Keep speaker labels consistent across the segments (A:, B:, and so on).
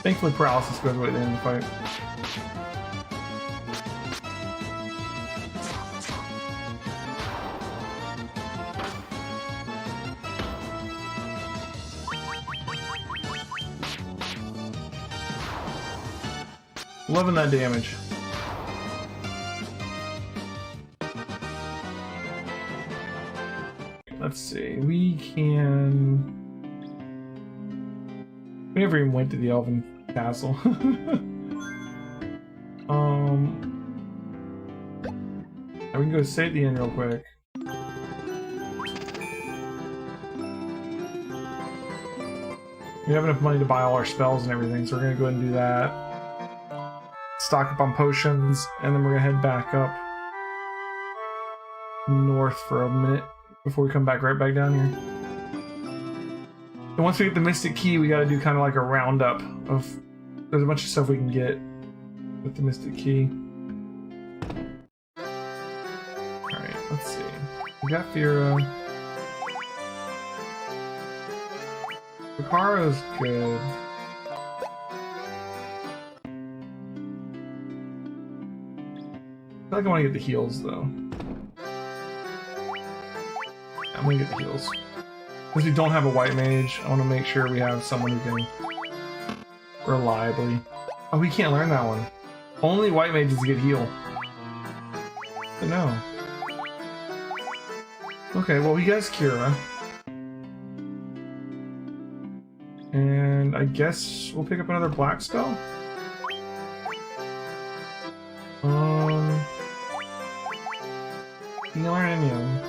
A: Thankfully, paralysis goes away at the end of the fight. Loving that damage. Let's see. We never even went to the Elven Castle. We can go save the inn real quick. We have enough money to buy all our spells and everything, so we're gonna go ahead and do that. Stock up on potions, and then we're gonna head back up north for a minute before we come back right back down here. And once we get the Mystic Key, we gotta do kind of like a roundup of... There's a bunch of stuff we can get with the Mystic Key. Alright, let's see. We got Fira. Lucario's good. I feel like I want to get the heals, though. I'm gonna get the heals. Because we don't have a white mage, I want to make sure we have someone who can reliably... Oh, we can't learn that one. Only white mages get heal. But no. Okay, well, he has Kira. And I guess we'll pick up another black spell? Can you learn any of them?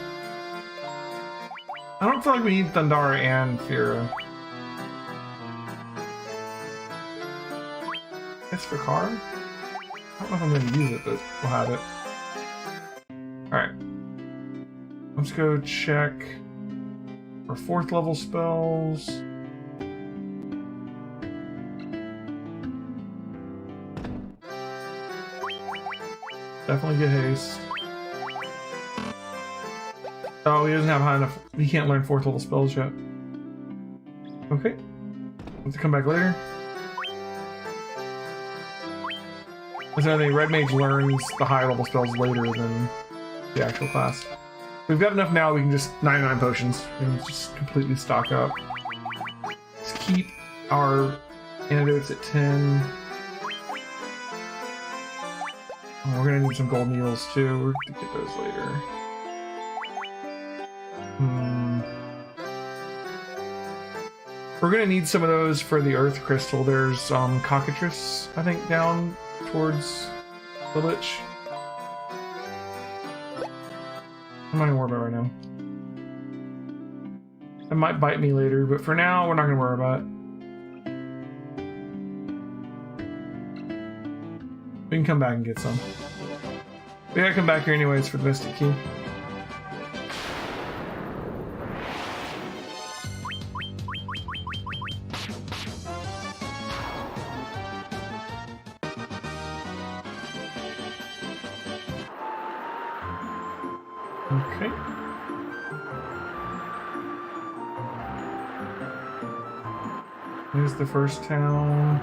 A: I don't feel like we need Thundara and Fira. It's for card? I don't know if I'm going to use it, but we'll have it. Alright. Let's go check our 4th level spells. Definitely get haste. Oh, he doesn't have high enough. He can't learn 4th level spells yet. Okay. Let's come back later. That's another thing, Red Mage learns the high level spells later than the actual class. We've got enough now, we can just 99 potions. We can just completely stock up. Let's keep our antidotes at 10. Oh, we're gonna need some gold needles too. We're gonna get those later. We're gonna need some of those for the Earth Crystal. There's cockatrice, I think, down towards the Lich. I'm not gonna worry about it right now. It might bite me later, but for now, we're not gonna worry about it. We can come back and get some. We gotta come back here anyways for the Mystic Key. Okay. Here's the first town.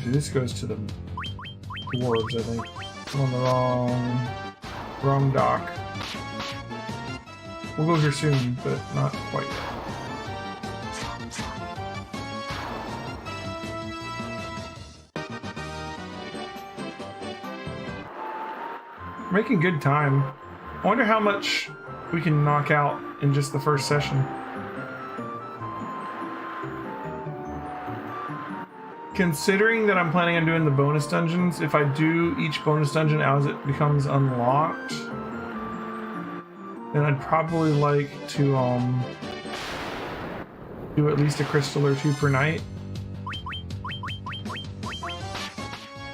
A: This goes to the dwarves, I think. I'm on the wrong dock. We'll go here soon, but not quite yet. We're making good time. I wonder how much we can knock out in just the first session. Considering that I'm planning on doing the bonus dungeons, if I do each bonus dungeon as it becomes unlocked, then I'd probably like to do at least a crystal or 2 per night,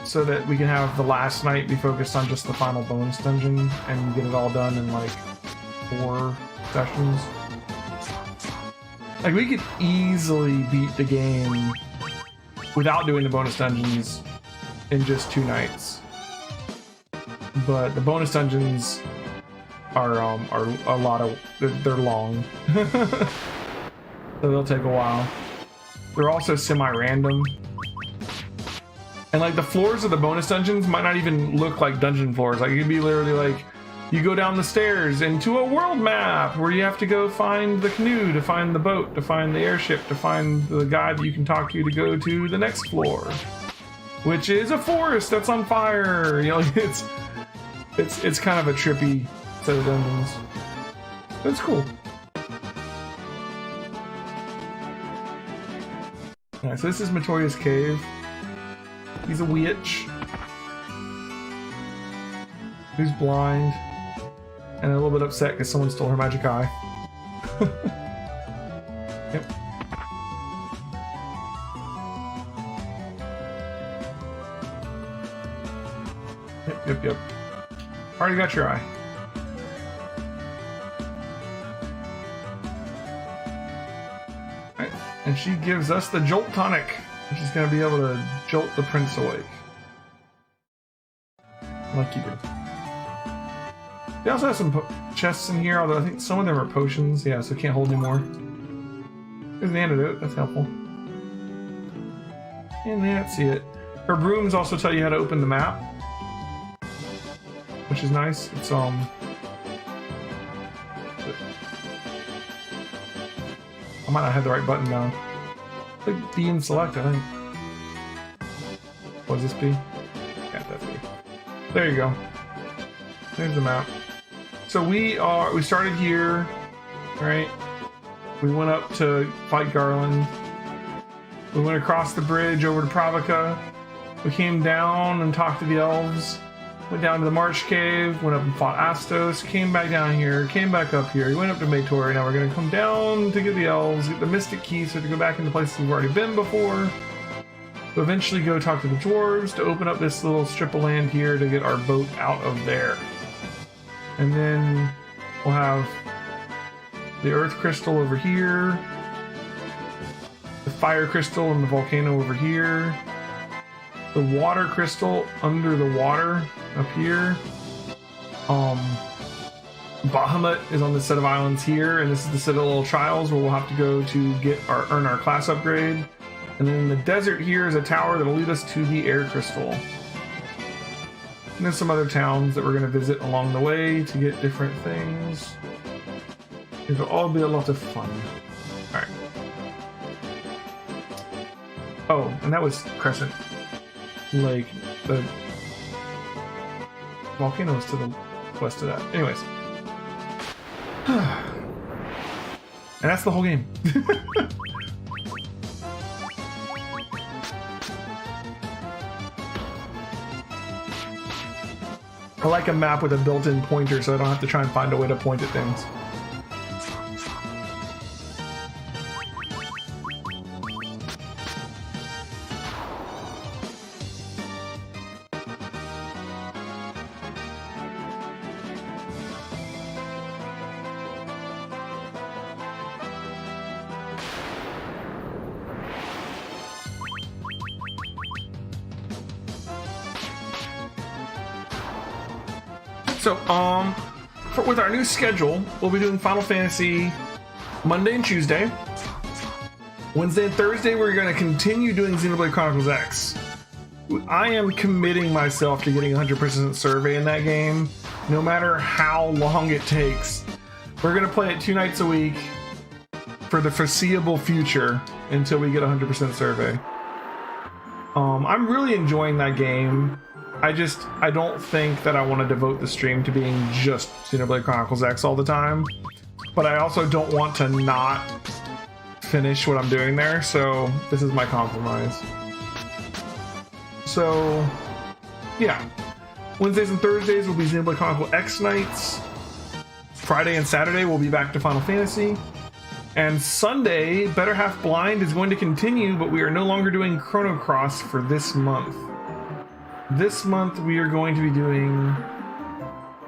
A: so that we can have the last night be focused on just the final bonus dungeon and get it all done in like 4 sessions. Like, we could easily beat the game without doing the bonus dungeons in just 2 nights. But the bonus dungeons are a lot of, they're long. So they'll take a while. They're also semi-random. And like the floors of the bonus dungeons might not even look like dungeon floors. Like it could be literally like, you go down the stairs into a world map where you have to go find the canoe, to find the boat, to find the airship, to find the guy that you can talk to go to the next floor, which is a forest that's on fire. You know, it's kind of a trippy set of dungeons. It's cool. Alright, so this is Matoya's cave. He's a witch who's blind and a little bit upset because someone stole her magic eye. Yep. Yep. Already got your eye. Alright, and she gives us the Jolt Tonic, which is going to be able to jolt the prince awake. Like you do. They also have some chests in here, although I think some of them are potions. Yeah, so can't hold anymore. There's an antidote, that's helpful. And that's it. Her brooms also tell you how to open the map, which is nice. It's I might not have the right button down. Click B and select, I think. What does this be? Yeah, that's B. There you go. There's the map. So we started here, right? We went up to fight Garland. We went across the bridge over to Pravica. We came down and talked to the elves. Went down to the March Cave, went up and fought Astos, came back down here, came back up here. We went up to Mator. Now we're going to come down to get the elves, get the Mystic Key, so to go back into places we've already been before. We'll eventually go talk to the dwarves to open up this little strip of land here to get our boat out of there. And then we'll have the Earth Crystal over here, the Fire Crystal and the Volcano over here, the Water Crystal under the water up here. Bahamut is on this set of islands here, and this is the Citadel Trials where we'll have to go to get earn our class upgrade. And then in the desert here is a tower that'll lead us to the Air Crystal. And there's some other towns that we're going to visit along the way to get different things. It'll all be a lot of fun. Alright. Oh, and that was Crescent Lake. The volcano is to the west of that. Anyways. And that's the whole game. I like a map with a built-in pointer so I don't have to try and find a way to point at things. So, with our new schedule, we'll be doing Final Fantasy Monday and Tuesday. Wednesday and Thursday, we're going to continue doing Xenoblade Chronicles X. I am committing myself to getting 100% survey in that game, no matter how long it takes. We're going to play it 2 nights a week for the foreseeable future until we get 100% survey. I'm really enjoying that game. I don't think that I want to devote the stream to being just Xenoblade Chronicles X all the time, but I also don't want to not finish what I'm doing there, so this is my compromise. So, yeah. Wednesdays and Thursdays will be Xenoblade Chronicles X nights. Friday and Saturday we'll be back to Final Fantasy. And Sunday, Better Half Blind is going to continue, but we are no longer doing Chrono Cross for this month. This month we are going to be doing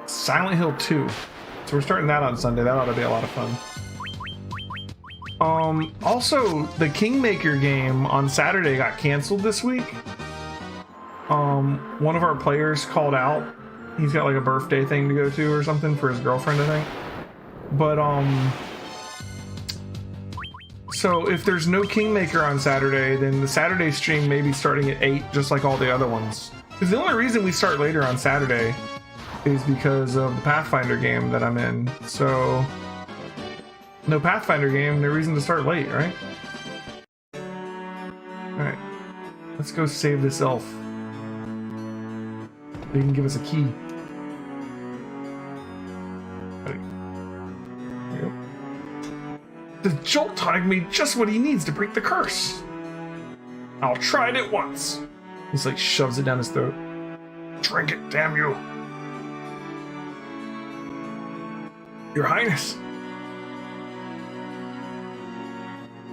A: Silent Hill 2. So we're starting that on Sunday. That ought to be a lot of fun. Also, the Kingmaker game on Saturday got canceled this week. One of our players called out He's got like a birthday thing to go to or something for his girlfriend, I think. But so if there's no Kingmaker on Saturday, then the Saturday stream may be starting at 8, just like all the other ones. Because the only reason we start later on Saturday is because of the Pathfinder game that I'm in. So no Pathfinder game, no reason to start late, right? Alright, let's go save this elf. They can give us a key. There we go. The Jolt tonic made just what he needs to break the curse. I'll try it at once. He's like shoves it down his throat. Drink it, damn you. Your Highness.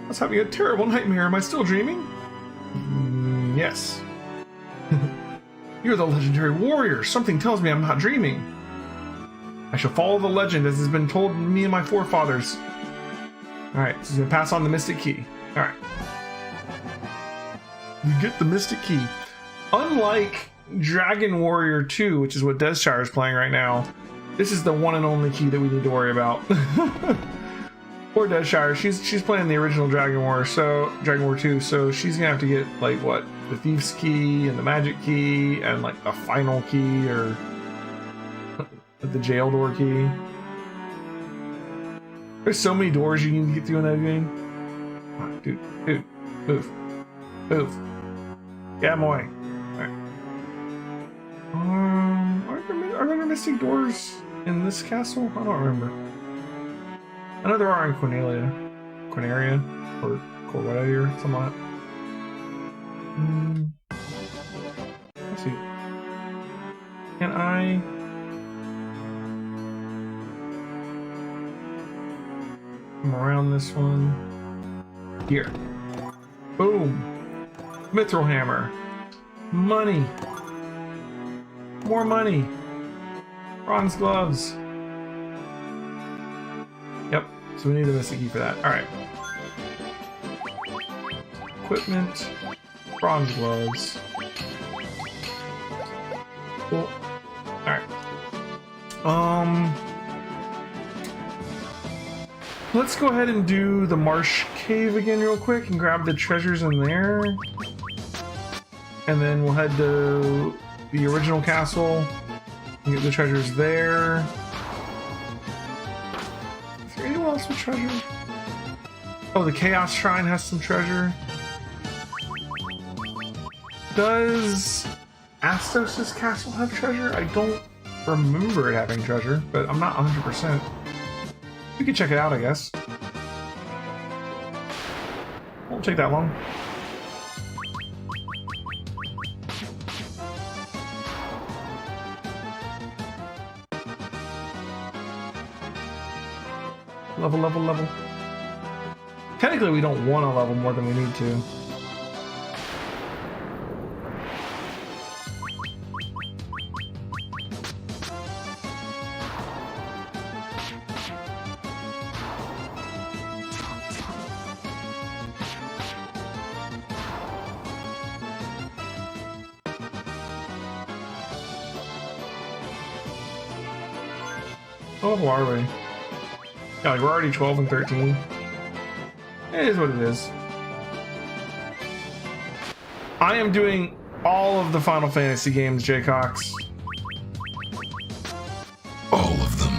A: I was having a terrible nightmare. Am I still dreaming? Yes. You're the legendary warrior. Something tells me I'm not dreaming. I shall follow the legend as has been told me and my forefathers. Alright, so he's gonna pass on the Mystic Key. Alright. You get the Mystic Key. Unlike Dragon Warrior 2, which is what Deathshire is playing right now, this is the one and only key that we need to worry about. Or Deathshire, she's playing the original Dragon War 2, so she's gonna have to get like what? The Thief's Key and the Magic Key and like the final key or the jail door key. There's so many doors you need to get through in that game. Oh, dude, move. Yeah, moi. Alright. Are there mystic doors in this castle? I don't remember. I know there are in Cornelia, or Cornelia, something like that. Let's see. Can I? Come around this one. Here. Boom. Mithril hammer. Money. More money. Bronze gloves. Yep. So we need a Mystic Key for that. Alright. Equipment. Bronze gloves. Cool. Alright. Let's go ahead and do the Marsh Cave again real quick and grab the treasures in there. And then we'll head to the original castle and get the treasures there. Is there anyone else with treasure? Oh, the Chaos Shrine has some treasure. Does Astos' castle have treasure? I don't remember it having treasure, but I'm not 100%. We can check it out, I guess. Won't take that long. Level. Technically, we don't want to level more than we need to. What level are we? Yeah, like we're already 12 and 13. It is what it is. I am doing all of the Final Fantasy games, Jay Cox.
B: All of them.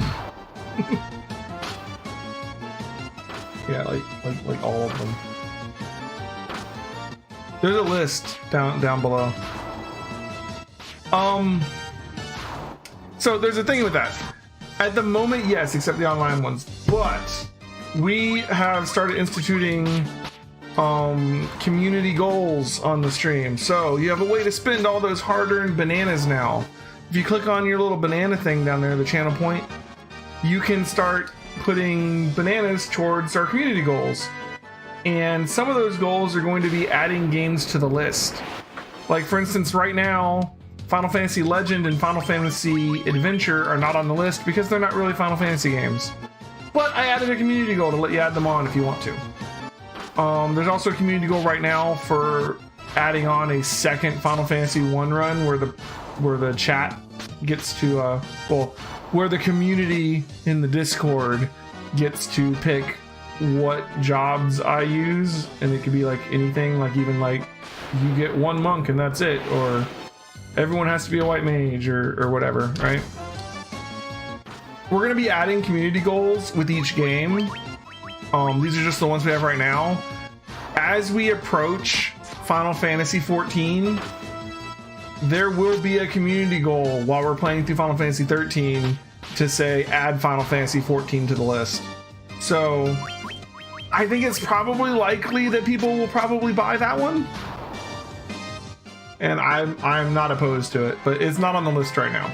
A: Yeah, like all of them. There's a list down below. So there's a thing with that. At the moment, yes, except the online ones. But we have started instituting community goals on the stream. So you have a way to spend all those hard-earned bananas now. If you click on your little banana thing down there, the channel point, you can start putting bananas towards our community goals. And some of those goals are going to be adding games to the list. Like, for instance, right now, Final Fantasy Legend and Final Fantasy Adventure are not on the list because they're not really Final Fantasy games. But I added a community goal to let you add them on if you want to. There's also a community goal right now for adding on a second Final Fantasy 1 run where the chat gets to well, where the community in the Discord gets to pick what jobs I use, and it could be like anything, like even like you get one monk and that's it, or everyone has to be a white mage, or whatever, right? We're gonna be adding community goals with each game. These are just the ones we have right now. As we approach Final Fantasy 14, there will be a community goal while we're playing through Final Fantasy 13 to say add Final Fantasy 14 to the list. So I think it's probably likely that people will probably buy that one, and I'm not opposed to it, but it's not on the list right now.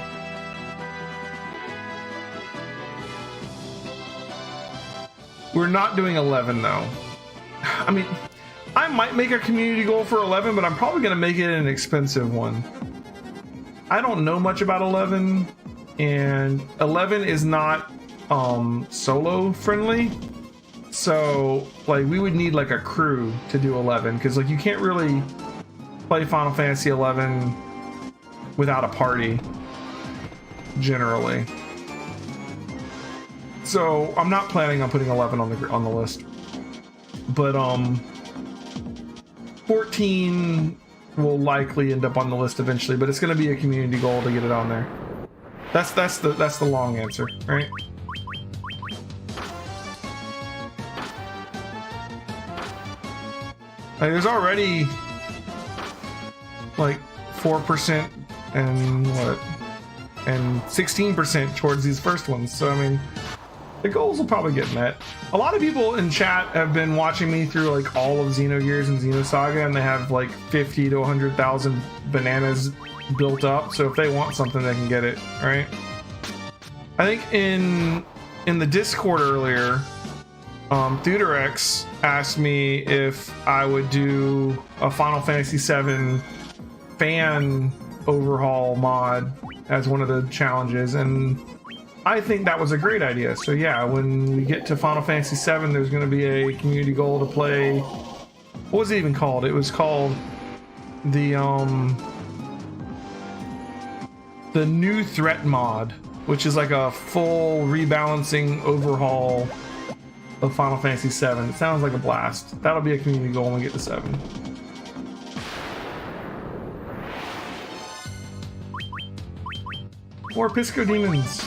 A: We're not doing 11 though. I mean, I might make a community goal for 11, but I'm probably gonna make it an expensive one. I don't know much about 11, and 11 is not solo friendly. So like we would need like a crew to do 11, because like you can't really play Final Fantasy 11 without a party generally. So I'm not planning on putting 11 on the list, but 14 will likely end up on the list eventually, but it's going to be a community goal to get it on there. That's the long answer, right? Like, there's already like 4% and what, and 16% towards these first ones. So I mean, the goals will probably get met. A lot of people in chat have been watching me through like all of Xenogears and Xenosaga, and they have like 50 to 100,000 bananas built up. So if they want something, they can get it, right? I think in the Discord earlier, Thuderex asked me if I would do a Final Fantasy VII fan overhaul mod as one of the challenges, and I think that was a great idea. So yeah, when we get to Final Fantasy VII, there's going to be a community goal to play. What was it even called? It was called the new threat mod, which is like a full rebalancing overhaul of Final Fantasy VII. It sounds like a blast. That'll be a community goal when we get to 7. More Pisco Demons.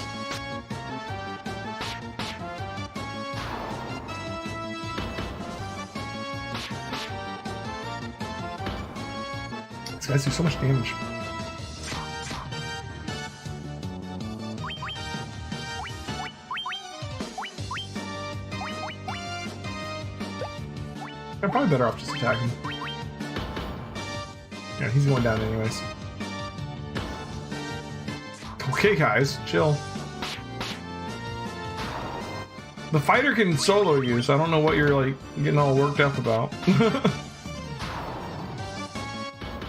A: These guys do so much damage. I'm probably better off just attacking. Yeah, he's going down anyways. Okay, guys, chill. The fighter can solo you, so I don't know what you're like getting all worked up about.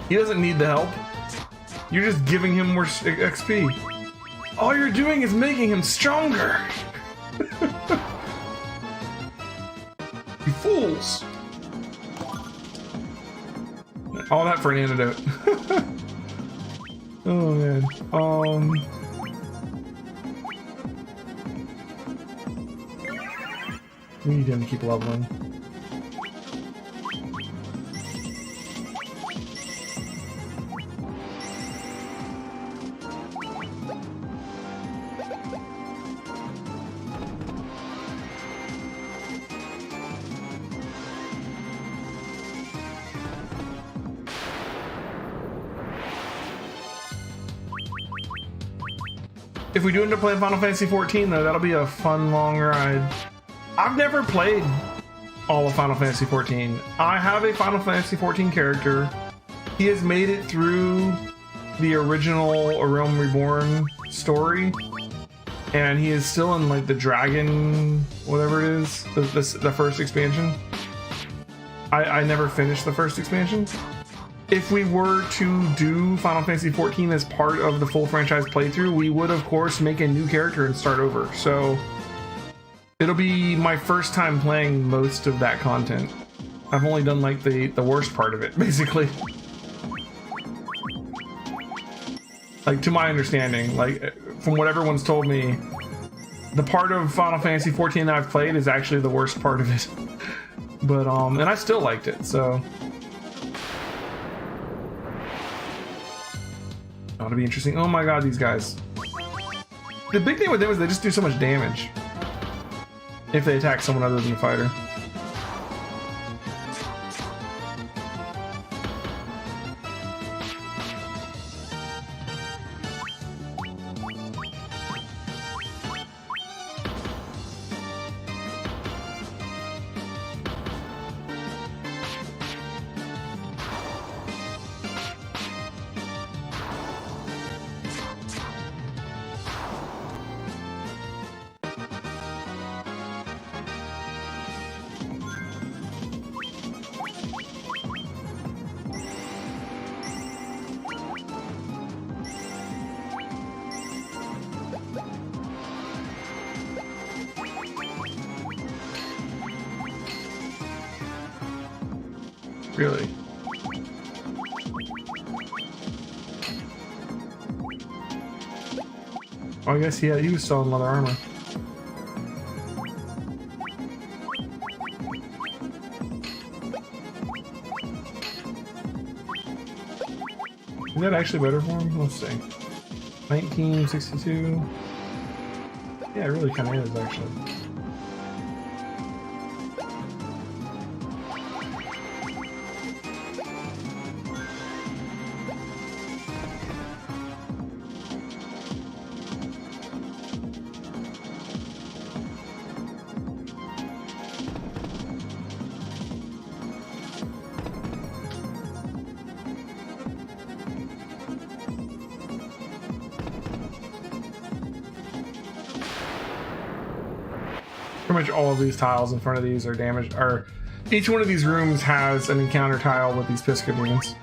A: He doesn't need the help. You're just giving him more XP. All you're doing is making him stronger. You fools. All that for an antidote. Oh man. We need him to keep leveling. If we do end up playing Final Fantasy 14, though, that'll be a fun, long ride. I've never played all of Final Fantasy 14. I have a Final Fantasy 14 character. He has made it through the original A Realm Reborn story, and he is still in like the dragon, whatever it is, the first expansion. I never finished the first expansion. If we were to do Final Fantasy 14 as part of the full franchise playthrough, we would of course make a new character and start over. So it'll be my first time playing most of that content. I've only done like the worst part of it, basically. Like, to my understanding, like, from what everyone's told me, the part of Final Fantasy 14 that I've played is actually the worst part of it. But, and I still liked it, so. Ought to be interesting. Oh my god, these guys. The big thing with them is they just do so much damage if they attack someone other than the fighter. Really? Oh, I guess he was selling leather armor. Is that actually better for him? Let's see. 1962. Yeah, it really kind of is, actually. Pretty much all of these tiles in front of these are damaged, or each one of these rooms has an encounter tile with these Pisca demons.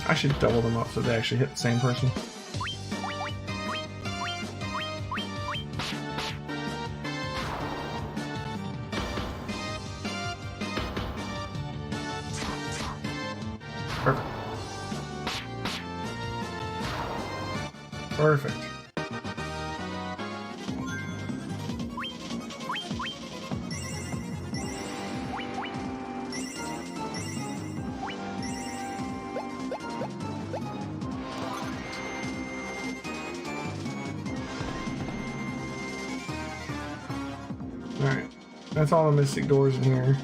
A: I should double them up so they actually hit the same person. Perfect. Perfect. Alright. That's all the mystic doors in here.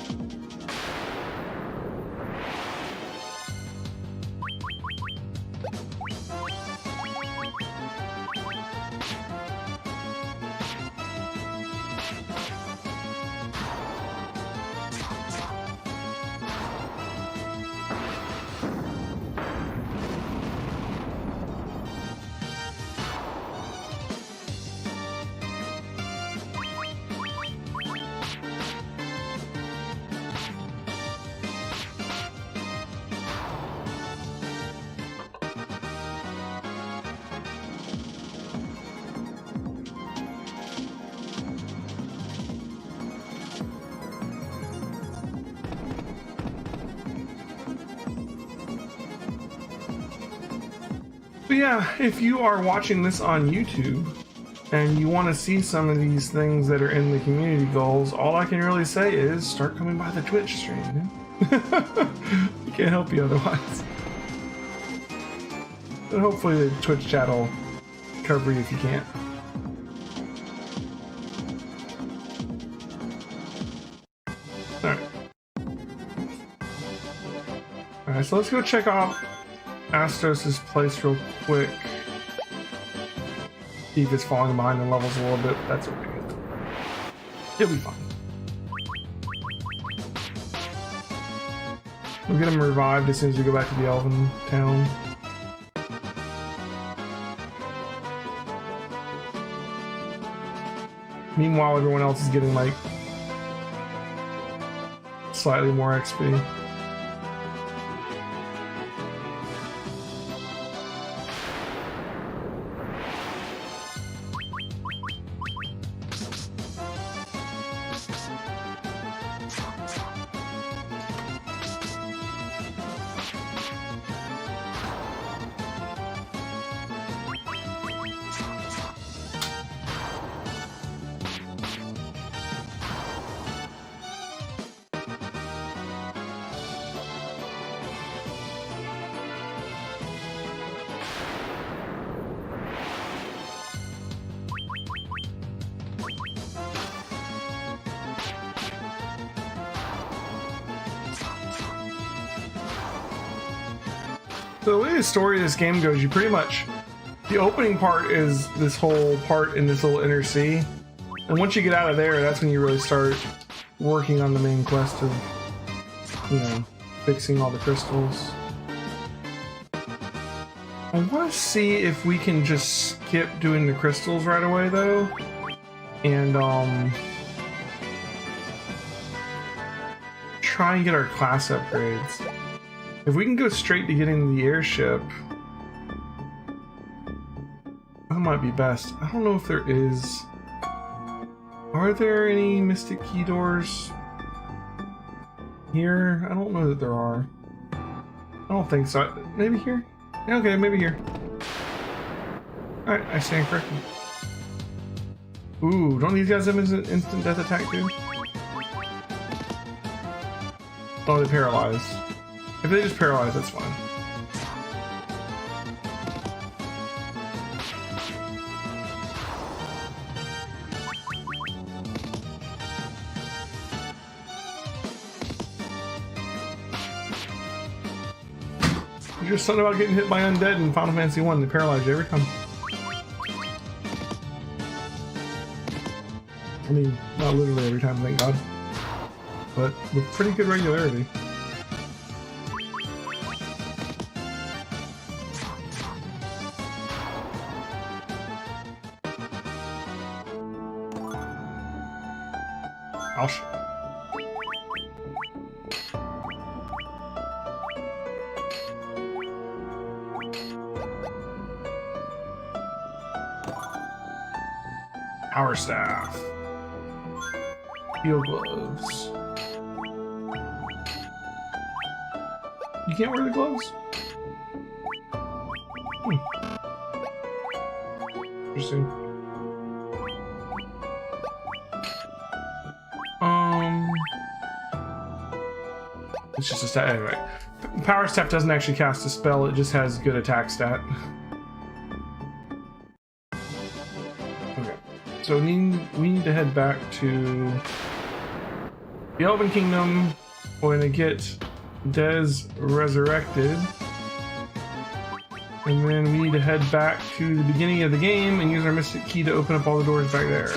A: But yeah, if you are watching this on YouTube and you want to see some of these things that are in the community goals, all I can really say is start coming by the Twitch stream. I can't help you otherwise. But hopefully the Twitch chat will cover you if you can't. Alright. Alright, so let's go check off Astos' place real quick. See if it's falling behind in levels a little bit, but that's okay. It'll be fine. We'll get him revived as soon as we go back to the Elven town. Meanwhile, everyone else is getting like slightly more XP. So the way the story of this game goes, you pretty much, the opening part is this whole part in this little inner sea. And once you get out of there, that's when you really start working on the main quest of, you know, fixing all the crystals. I want to see if we can just skip doing the crystals right away, though. And, try and get our class upgrades. If we can go straight to getting the airship, that might be best. I don't know if there is... Are there any Mystic Key doors here? I don't know that there are. I don't think so. Maybe here? Yeah, okay, maybe here. Alright, I stand corrected. Ooh, don't these guys have instant death attack too? Oh, they paralyze. If they just paralyze, that's fine. There's just something about getting hit by undead in Final Fantasy 1. They paralyze you every time. I mean, not literally every time, thank God. But with pretty good regularity. Ouch. Power staff. Steel gloves. You can't wear the gloves? Interesting. It's just a stat anyway. Power staff doesn't actually cast a spell, it just has good attack stat. Okay. So we need to head back to the Elven Kingdom. We're gonna get Des resurrected. And then we need to head back to the beginning of the game and use our Mystic Key to open up all the doors back there.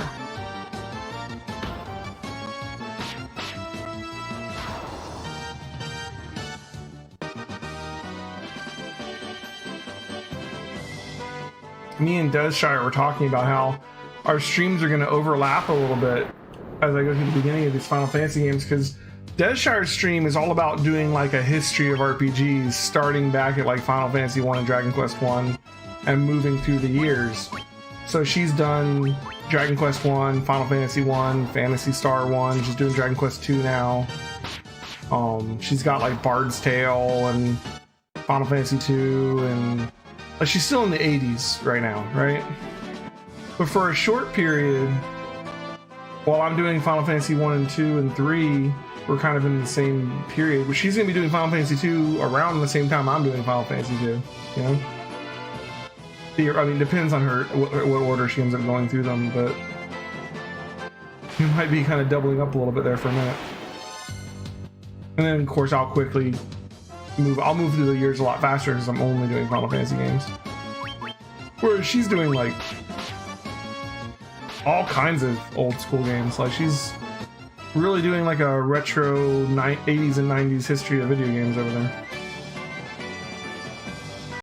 A: Me and Desshire were talking about how our streams are going to overlap a little bit as I go through the beginning of these Final Fantasy games, because Deshire's stream is all about doing like a history of RPGs, starting back at like Final Fantasy 1 and Dragon Quest 1 and moving through the years. So she's done Dragon Quest 1, Final Fantasy 1, Phantasy Star 1, she's doing Dragon Quest 2 now. She's got like Bard's Tale and Final Fantasy 2, and she's still in the 80s right now, right? But for a short period, while I'm doing Final Fantasy 1 and 2 and 3, we're kind of in the same period. But she's going to be doing Final Fantasy 2 around the same time I'm doing Final Fantasy 2, you know? I mean, it depends on her, what order she ends up going through them, but you might be kind of doubling up a little bit there for a minute. And then, of course, I'll quickly I'll move through the years a lot faster because I'm only doing Final Fantasy games. Whereas she's doing like all kinds of old school games. Like she's really doing like a retro 80s and 90s history of video games over there.